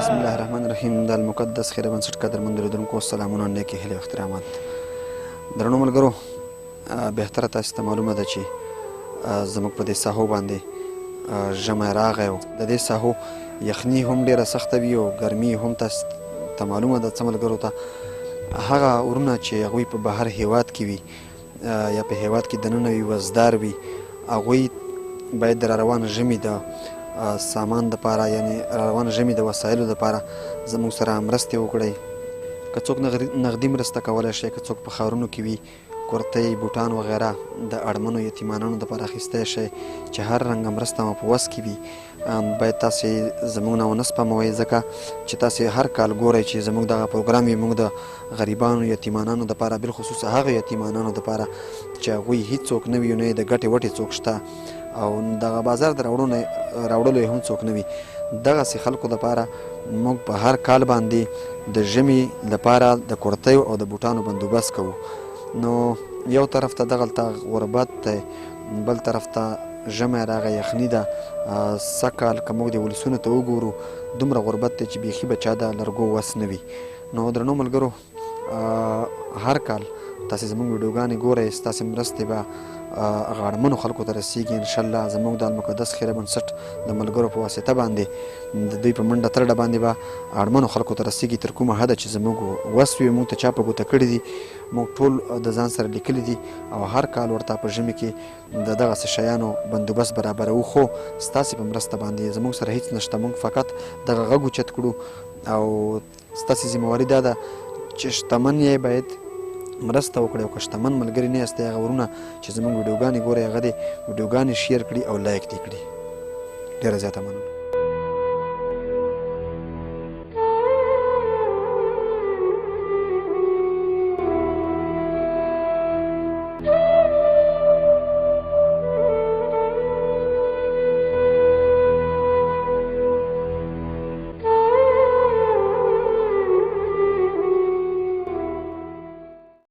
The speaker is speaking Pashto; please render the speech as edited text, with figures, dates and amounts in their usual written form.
بسم الله الرحمن الرحیم. د المقدس خیر بنسټ قدرمن اورېدونکو سلامونه، نیکې هیلې او احترامات. درنو ملګرو، بهتره تاسو ته معلومه ده چې زموږ په دې ساحو باندې ژمی راغی او د دې ساحو یخني هم ډېره سخته وي او ګرمي هم تاسو ته معلومه ده. څه ملګرو ته هغه ورونه چې هغوی په بهر هیواد کې وي یا په هیواد کې دننه وي، وزدار وي، هغوی باید د راروان ژمي د سامان دپاره، یعنې راروان ژمي د وسایلو دپاره زموږ سره مرستې وکړئ. که څوک نغدي مرسته کولی شئ، که څوک په ښارونو کې وي کورتۍ، بوټان وغیره د اړمنو یتیمانانو دپاره اخیستی شئ چې هر رنګه مرسته مو په وس کې وي. باید تاسې زموږ نه ونه سپموئ، ځکه چې تاسې هر کال ګورئ چې زموږ دغه پروګرام وي موږ د غریبانو یتیمانانو دپاره، بالخصوص هغه یتیمانانو دپاره چې هغوی هېڅوک نه وي، نه یې د ګټې وټې څوک شته او دغه بازار د راوړلو یې هم څوک نه وي. دغسې خلکو دپاره موږ په هر کال باندې د ژمي لپاره د کورتیو او د بوټانو بندوبست کوو. نو یو طرف ته دغلته غربت دی، بل طرف ته ژمی راغی، یخني ده. سږکال که موږ د ولسونو ته وګورو دومره غربت دی چې بیخي به چا د لرګو وس نه وي. نو درنو ملګرو، هر کال تاسې زموږ ویډیوګانې ګورئ، ستاسې مرستې به هغه اړمنو خلکو ته رسیږي. انشاءالله زموږ د المقدس خیره بنسټ د ملګرو په واسطه باندې د دوی په منډه ترډه باندې به اړمنو خلکو ته رسیږي تر کومه حده چې زموږ وس وي. موږ ته چا په ګوته کړي دي، موږ ټول د ځان سره لیکلي دي او هر کال ورته په ژمي کې د دغسې شیانو بندوبست برابروو. خو ستاسې په مرسته باندې زموږ سره هیڅ نشته، موږ فقط دغه غږ اوچت کړو او ستاسې ذمهواري دا ده چې شتمن یې باید مرسته وکړي او که شتمن ملګري نه یاستئ، هغه ورونه چې زموږ ویډیوګانې ګورئ هغه دې ویډیوګانې شیر کړي او لایک دې کړي. ډېره زیاته مننه.